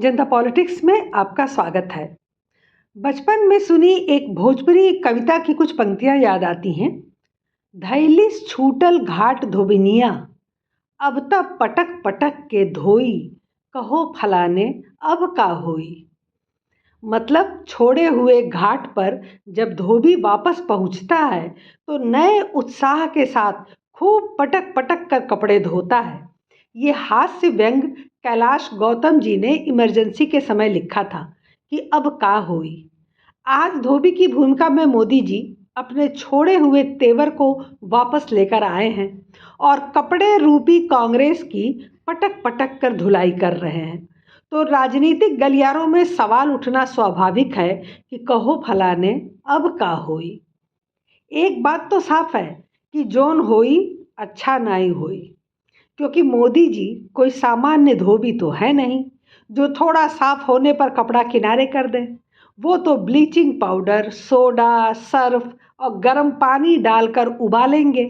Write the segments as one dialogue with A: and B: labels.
A: जनता politics में आपका स्वागत है। बचपन में सुनी एक भोजपुरी कविता की कुछ पंक्तियां याद आती हैं। धैलिस छूटल घाट धोबिनिया, अब तब पटक पटक के धोई, कहो फलाने अब का होई। मतलब छोड़े हुए घाट पर जब धोबी वापस पहुंचता है तो नए उत्साह के साथ खूब पटक पटक कर कपड़े धोता है। ये हास्य व्यंग कैलाश गौतम जी ने इमरजेंसी के समय लिखा था कि अब का होई। आज धोबी की भूमिका में मोदी जी अपने छोड़े हुए तेवर को वापस लेकर आए हैं और कपड़े रूपी कांग्रेस की पटक पटक कर धुलाई कर रहे हैं। तो राजनीतिक गलियारों में सवाल उठना स्वाभाविक है कि कहो फलाने अब का होई। एक बात तो साफ है कि जोन होई अच्छा नहीं होई, क्योंकि मोदी जी कोई सामान्य धोबी तो है नहीं जो थोड़ा साफ होने पर कपड़ा किनारे कर दे। वो तो ब्लीचिंग पाउडर, सोडा, सर्फ और गर्म पानी डालकर उबालेंगे,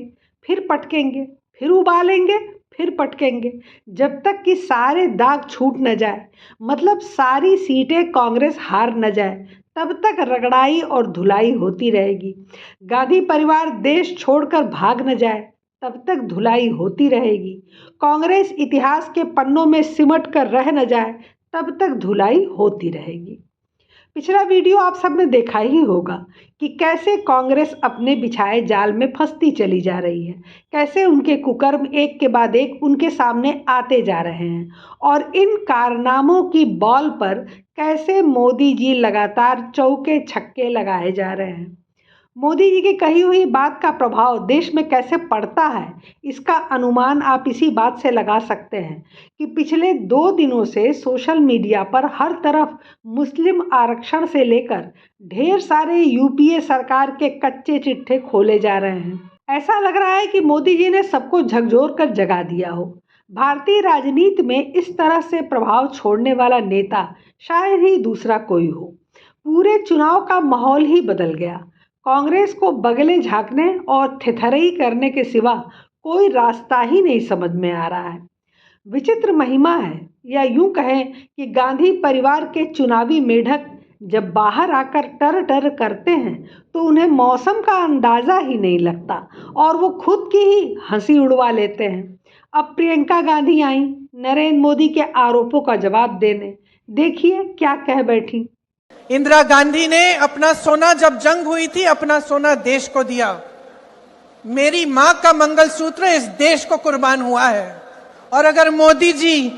A: फिर पटकेंगे, फिर उबालेंगे, फिर पटकेंगे, जब तक कि सारे दाग छूट न जाए, मतलब सारी सीटें कांग्रेस हार न जाए, तब तक रगड़ाई और धुलाई होती रहेगी। गांधी परिवार देश छोड़कर भाग न जाए, तब तक धुलाई होती रहेगी। कांग्रेस इतिहास के पन्नों में सिमट कर रह न जाए, तब तक धुलाई होती रहेगी। पिछला वीडियो आप सबने देखा ही होगा कि कैसे कांग्रेस अपने बिछाए जाल में फंसती चली जा रही है, कैसे उनके कुकर्म एक के बाद एक उनके सामने आते जा रहे हैं और इन कारनामों की बॉल पर कैसे मोदी जी लगातार चौके छक्के लगाए जा रहे हैं। मोदी जी की कही हुई बात का प्रभाव देश में कैसे पड़ता है, इसका अनुमान आप इसी बात से लगा सकते हैं कि पिछले 2 दिनों से सोशल मीडिया पर हर तरफ मुस्लिम आरक्षण से लेकर ढेर सारे यूपीए सरकार के कच्चे चिट्ठे खोले जा रहे हैं। ऐसा लग रहा है कि मोदी जी ने सबको झकझोर कर जगा दिया हो। भारतीय राजनीति में इस तरह से प्रभाव छोड़ने वाला नेता शायद ही दूसरा कोई हो। पूरे चुनाव का माहौल ही बदल गया। कांग्रेस को बगले झांकने और थिथरई करने के सिवा कोई रास्ता ही नहीं समझ में आ रहा है। विचित्र महिमा है, या यूं कहें कि गांधी परिवार के चुनावी मेढक जब बाहर आकर टर टर करते हैं तो उन्हें मौसम का अंदाजा ही नहीं लगता और वो खुद की ही हंसी उड़वा लेते हैं। अब प्रियंका गांधी आई नरेंद्र मोदी के आरोपों का जवाब देने, देखिए क्या कह बैठी।
B: इंदिरा गांधी ने अपना सोना, जब जंग हुई थी, अपना सोना देश को दिया। मेरी मां का मंगलसूत्र इस देश को कुर्बान हुआ है। और अगर मोदी जी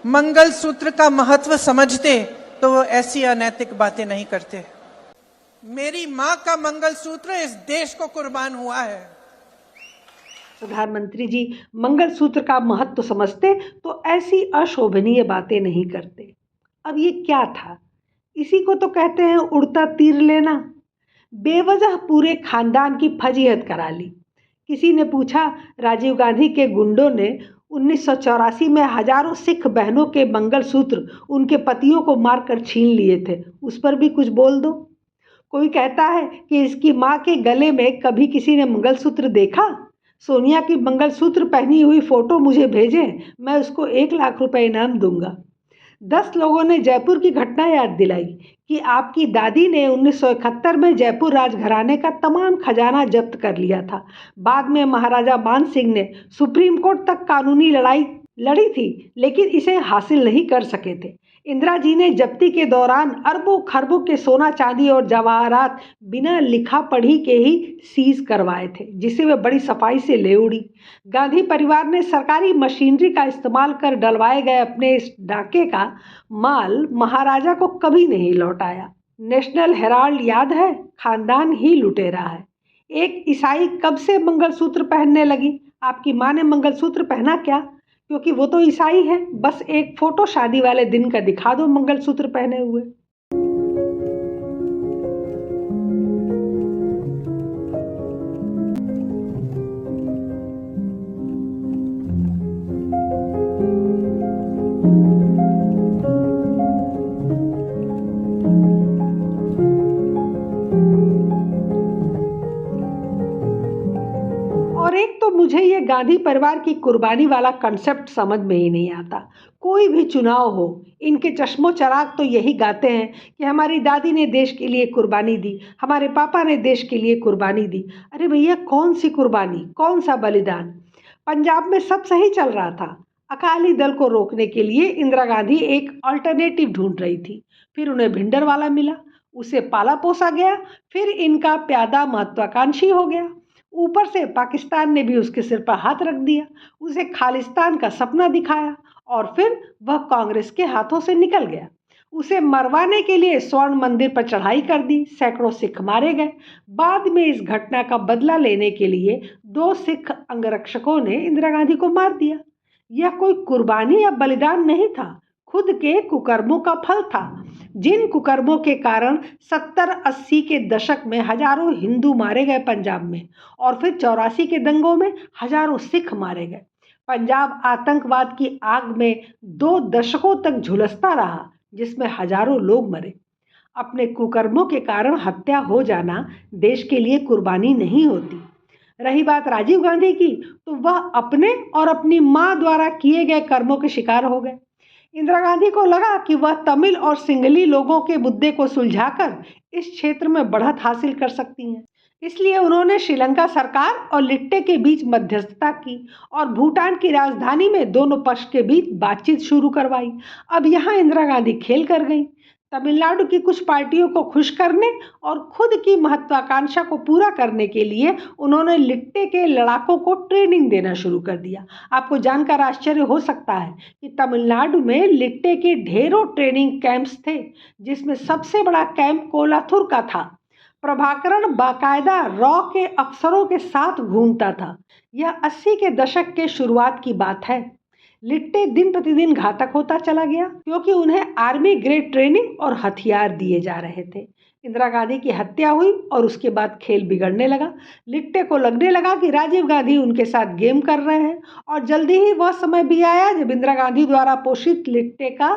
B: मंगलसूत्र का महत्व समझते तो वो ऐसी अनैतिक बातें नहीं करते। मेरी मां का मंगलसूत्र इस देश को कुर्बान हुआ है।
A: प्रधानमंत्री जी मंगलसूत्र का महत्व समझते तो ऐसी अशोभनीय बातें नहीं करते। अब ये क्या था? इसी को तो कहते हैं उड़ता तीर लेना। बेवजह पूरे खानदान की फजीहत करा ली। किसी ने पूछा, राजीव गांधी के गुंडों ने 1984 में हजारों सिख बहनों के मंगलसूत्र उनके पतियों को मारकर छीन लिए थे, उस पर भी कुछ बोल दो। कोई कहता है कि इसकी माँ के गले में कभी किसी ने मंगलसूत्र देखा? सोनिया की मंगलसूत्र पहनी हुई फोटो मुझे भेजें, मैं उसको 1 लाख रुपए इनाम दूंगा। 10 लोगों ने जयपुर की घटना याद दिलाई कि आपकी दादी ने 1971 में जयपुर राजघराने का तमाम खजाना जब्त कर लिया था। बाद में महाराजा मान सिंह ने सुप्रीम कोर्ट तक कानूनी लड़ाई लड़ी थी, लेकिन इसे हासिल नहीं कर सके थे। इंदिरा जी ने जब्ती के दौरान अरबों खरबों के सोना चांदी और जवाहरात बिना लिखा पढ़ी के ही सीज करवाए थे, जिसे वे बड़ी सफाई से ले उड़ी। गांधी परिवार ने सरकारी मशीनरी का इस्तेमाल कर डलवाए गए अपने इस डाके का माल महाराजा को कभी नहीं लौटाया। नेशनल हेराल्ड याद है? खानदान ही लुटेरा है। एक ईसाई कब से मंगलसूत्र पहनने लगी? आपकी माँ ने मंगलसूत्र पहना क्या? क्योंकि वो तो ईसाई है। बस एक फोटो शादी वाले दिन का दिखा दो मंगलसूत्र पहने हुए। और एक तो मुझे ये गांधी परिवार की कुर्बानी वाला कंसेप्ट समझ में ही नहीं आता। कोई भी चुनाव हो, इनके चश्मो चराग तो यही गाते हैं कि हमारी दादी ने देश के लिए कुर्बानी दी, हमारे पापा ने देश के लिए कुर्बानी दी। अरे भैया, कौन सी कुर्बानी, कौन सा बलिदान? पंजाब में सब सही चल रहा था। अकाली दल को रोकने के लिए इंदिरा गांधी एक अल्टरनेटिव ढूंढ रही थी। फिर उन्हें भिंडरवाला मिला, उसे पाला पोसा गया, फिर इनका प्यादा महत्वाकांक्षी हो गया। ऊपर से पाकिस्तान ने भी उसके सिर पर हाथ रख दिया, उसे खालिस्तान का सपना दिखाया और फिर वह कांग्रेस के हाथों से निकल गया। उसे मरवाने के लिए स्वर्ण मंदिर पर चढ़ाई कर दी, सैकड़ों सिख मारे गए। बाद में इस घटना का बदला लेने के लिए 2 सिख अंगरक्षकों ने इंदिरा गांधी को मार दिया। यह कोई कुर्बानी या बलिदान नहीं था, खुद के कुकर्मों का फल था। जिन कुकर्मों के कारण 70-80 के दशक में हजारों हिंदू मारे गए पंजाब में, और फिर 84 के दंगों में हजारों सिख मारे गए। पंजाब आतंकवाद की आग में 2 दशकों तक झुलसता रहा, जिसमें हजारों लोग मरे। अपने कुकर्मों के कारण हत्या हो जाना देश के लिए कुर्बानी नहीं होती। रही बात राजीव गांधी की, तो वह अपने और अपनी मां द्वारा किए गए कर्मों के शिकार हो गए। इंदिरा गांधी को लगा कि वह तमिल और सिंगली लोगों के मुद्दे को सुलझाकर इस क्षेत्र में बढ़त हासिल कर सकती हैं। इसलिए उन्होंने श्रीलंका सरकार और लिट्टे के बीच मध्यस्थता की और भूटान की राजधानी में दोनों पक्ष के बीच बातचीत शुरू करवाई। अब यहाँ इंदिरा गांधी खेल कर गई। तमिलनाडु की कुछ पार्टियों को खुश करने और खुद की महत्वाकांक्षा को पूरा करने के लिए उन्होंने लिट्टे के लड़ाकों को ट्रेनिंग देना शुरू कर दिया। आपको जानकर आश्चर्य हो सकता है कि तमिलनाडु में लिट्टे के ढेरों ट्रेनिंग कैंप्स थे, जिसमें सबसे बड़ा कैंप कोलाथुर का था। प्रभाकरण बाकायदा रॉ के अफसरों के साथ घूमता था। यह 80 के दशक के शुरुआत की बात है। लिट्टे दिन प्रतिदिन घातक होता चला गया, क्योंकि उन्हें आर्मी ग्रेड ट्रेनिंग और हथियार दिए जा रहे थे। इंदिरा गांधी की हत्या हुई और उसके बाद खेल बिगड़ने लगा। लिट्टे को लगने लगा कि राजीव गांधी उनके साथ गेम कर रहे हैं, और जल्दी ही वह समय भी आया जब इंदिरा गांधी द्वारा पोषित लिट्टे का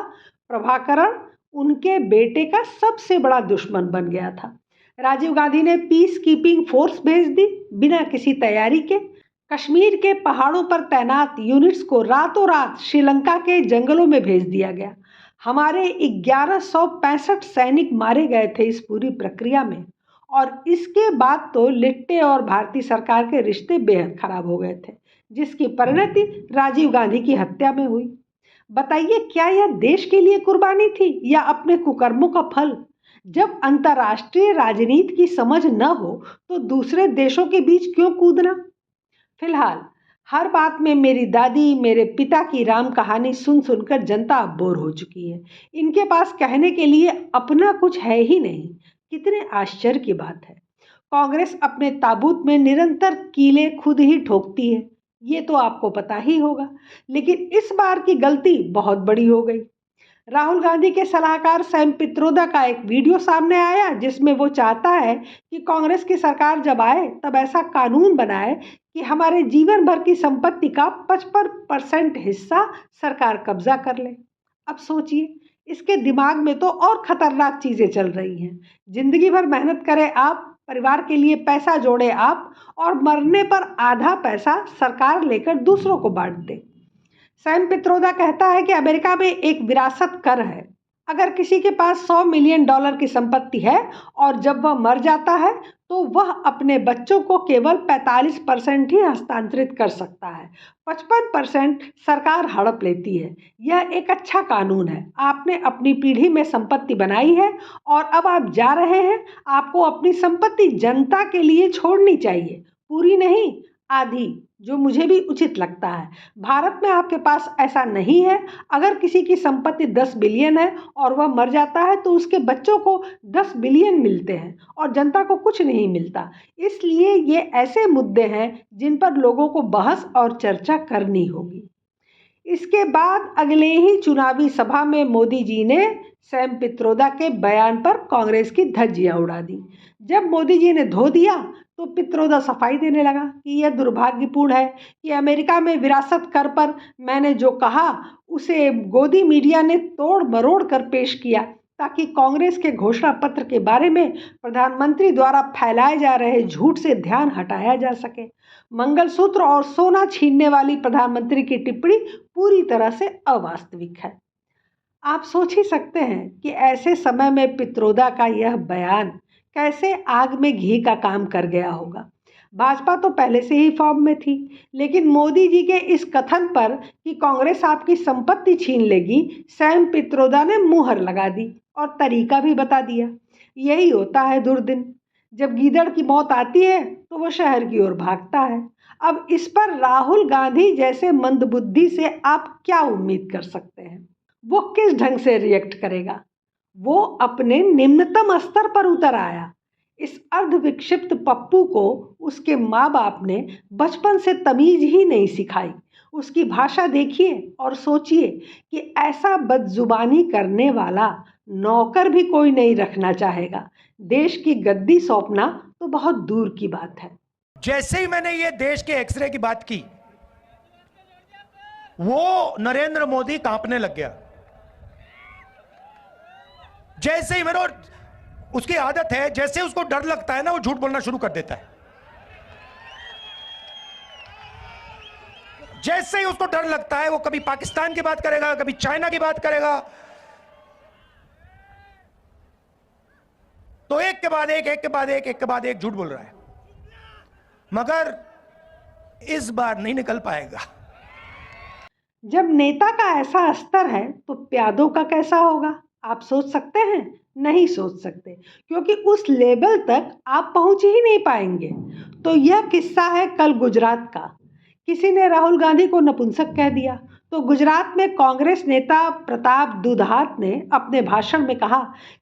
A: प्रभाकरण उनके बेटे का सबसे बड़ा दुश्मन बन गया था। राजीव गांधी ने पीस कीपिंग फोर्स भेज दी बिना किसी तैयारी के। कश्मीर के पहाड़ों पर तैनात यूनिट्स को रातों रात श्रीलंका के जंगलों में भेज दिया गया। हमारे 1165 सैनिक मारे गए थे इस पूरी प्रक्रिया में, और इसके बाद तो लिट्टे और भारतीय सरकार के रिश्ते बेहद खराब हो गए थे, जिसकी परिणति राजीव गांधी की हत्या में हुई। बताइए, क्या यह देश के लिए कुर्बानी थी या अपने कुकर्मों का फल? जब अंतर्राष्ट्रीय राजनीति की समझ न हो तो दूसरे देशों के बीच क्यों कूदना? फिलहाल हर बात में मेरी दादी, मेरे पिता की राम कहानी सुन सुनकर जनता अब बोर हो चुकी है। इनके पास कहने के लिए अपना कुछ है ही नहीं। कितने आश्चर्य की बात है। कांग्रेस अपने ताबूत में निरंतर कीले खुद ही ठोकती है, ये तो आपको पता ही होगा। लेकिन इस बार की गलती बहुत बड़ी हो गई। राहुल गांधी के सलाहकार सैम पित्रोदा का एक वीडियो सामने आया, जिसमें वो चाहता है कि कांग्रेस की सरकार जब आए तब ऐसा कानून बनाए कि हमारे जीवन भर की संपत्ति का 55% हिस्सा सरकार कब्जा कर ले। अब सोचिए, इसके दिमाग में तो और खतरनाक चीजें चल रही हैं। जिंदगी भर मेहनत करें आप, परिवार के लिए पैसा जोड़े आप, और मरने पर आधा पैसा सरकार लेकर दूसरों को बांट दे। सैम पित्रोदा कहता है कि अमेरिका में एक विरासत कर है। अगर किसी के पास $100 मिलियन की संपत्ति है और जब वह मर जाता है तो वह अपने बच्चों को केवल 45% ही हस्तांतरित कर सकता है। 55% सरकार हड़प लेती है। यह एक अच्छा कानून है। आपने अपनी पीढ़ी में संपत्ति बनाई है और अब आप जा रहे हैं। आपको अपनी संपत्ति जनता के लिए छोड़नी चाहिए, पूरी नहीं, आधी, जो मुझे भी उचित लगता है। भारत में आपके पास ऐसा नहीं है। अगर किसी की संपत्ति 10 बिलियन है और वह मर जाता है तो उसके बच्चों को 10 बिलियन मिलते हैं और जनता को कुछ नहीं मिलता। इसलिए ये ऐसे मुद्दे हैं जिन पर लोगों को बहस और चर्चा करनी होगी। इसके बाद अगले ही चुनावी सभा में मोदी जी ने सैम पित्रोदा के बयान पर कांग्रेस की धज्जियां उड़ा दी। जब मोदी जी ने धो दिया तो पित्रोदा सफाई देने लगा कि यह दुर्भाग्यपूर्ण है कि अमेरिका में विरासत कर पर मैंने जो कहा उसे गोदी मीडिया ने तोड़ मरोड़ कर पेश किया। ताकि कांग्रेस के घोषणा पत्र के बारे में प्रधानमंत्री द्वारा फैलाए जा रहे झूठ से ध्यान हटाया जा सके। मंगलसूत्र और सोना छीनने वाली प्रधानमंत्री की टिप्पणी पूरी तरह से अवास्तविक है। आप सोच ही सकते हैं कि ऐसे समय में पित्रोदा का यह बयान कैसे आग में घी का काम कर गया होगा। भाजपा तो पहले से ही फॉर्म में थी, लेकिन मोदी जी के इस कथन पर कि कांग्रेस आपकी संपत्ति छीन लेगी, स्वयं पित्रोदा ने मुहर लगा दी और तरीका भी बता दिया। यही होता है दुर्दिन, जब गीदड़ की मौत आती है तो वो शहर की ओर भागता है। अब इस पर राहुल गांधी जैसे मंदबुद्धि से आप क्या उम्मीद कर सकते हैं? वो किस ढंग से रिएक्ट करेगा? वो अपने निम्नतम स्तर पर उतर आया। इस अर्धविक्षिप्त पप्पू को उसके माँ बाप ने बचपन से तमीज ही नहीं सिखाई। उसकी भाषा देखिए और सोचिए कि ऐसा बदजुबानी करने वाला नौकर भी कोई नहीं रखना चाहेगा। देश की गद्दी सौंपना तो बहुत दूर की बात है।
C: जैसे ही मैंने ये देश के एक्सरे की बात की, वो नरेंद्र मोदी कांपने लग गया। जैसे ही मेरे, उसकी आदत है, जैसे उसको डर लगता है ना, वो झूठ बोलना शुरू कर देता है। जैसे ही उसको डर लगता है, वो कभी पाकिस्तान की बात करेगा, कभी चाइना की बात करेगा। तो एक के बाद एक झूठ बोल रहा है, मगर इस बार नहीं निकल पाएगा।
A: जब नेता का ऐसा स्तर है तो प्यादों का कैसा होगा? आप सोच सकते हैं? नहीं सोच सकते, क्योंकि उस लेवल तक आप पहुंच ही नहीं पाएंगे। तो यह किस्सा है कल गुजरात का। किसी ने राहुल गांधी को नपुंसक कह दिया, तो गुजरात में कांग्रेस नेता प्रताप दुधात ने अपने भाषण में कहा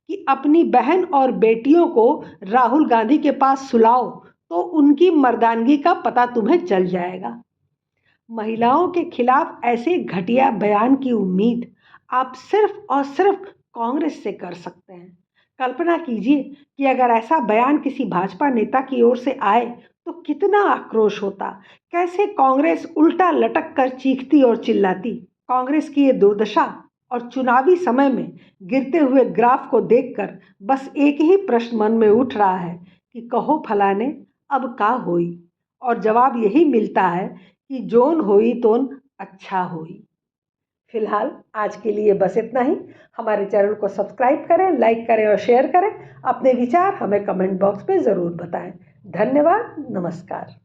A: कि अपनी बहन और बेटियों को राहुल गांधी के पास सुलाओ तो उनकी मर्दानगी का पता तुम्हें चल जाएगा। महिलाओं के खिलाफ ऐसे घटिया बयान की उम्मीद आप सिर्फ और सिर्फ कांग्रेस से कर सकते हैं। कल्पना कीजिए कि अगर ऐसा बयान किसी भाजपा नेता की ओर से आए तो कितना आक्रोश होता, कैसे कांग्रेस उल्टा लटक कर चीखती और चिल्लाती। कांग्रेस की ये दुर्दशा और चुनावी समय में गिरते हुए ग्राफ को देखकर बस एक ही प्रश्न मन में उठ रहा है कि कहो फलाने अब का होई, और जवाब यही मिलता है कि जोन होई तोन अच्छा होई। फिलहाल आज के लिए बस इतना ही। हमारे चैनल को सब्सक्राइब करें, लाइक करें और शेयर करें। अपने विचार हमें कमेंट बॉक्स में ज़रूर बताएं। धन्यवाद, नमस्कार।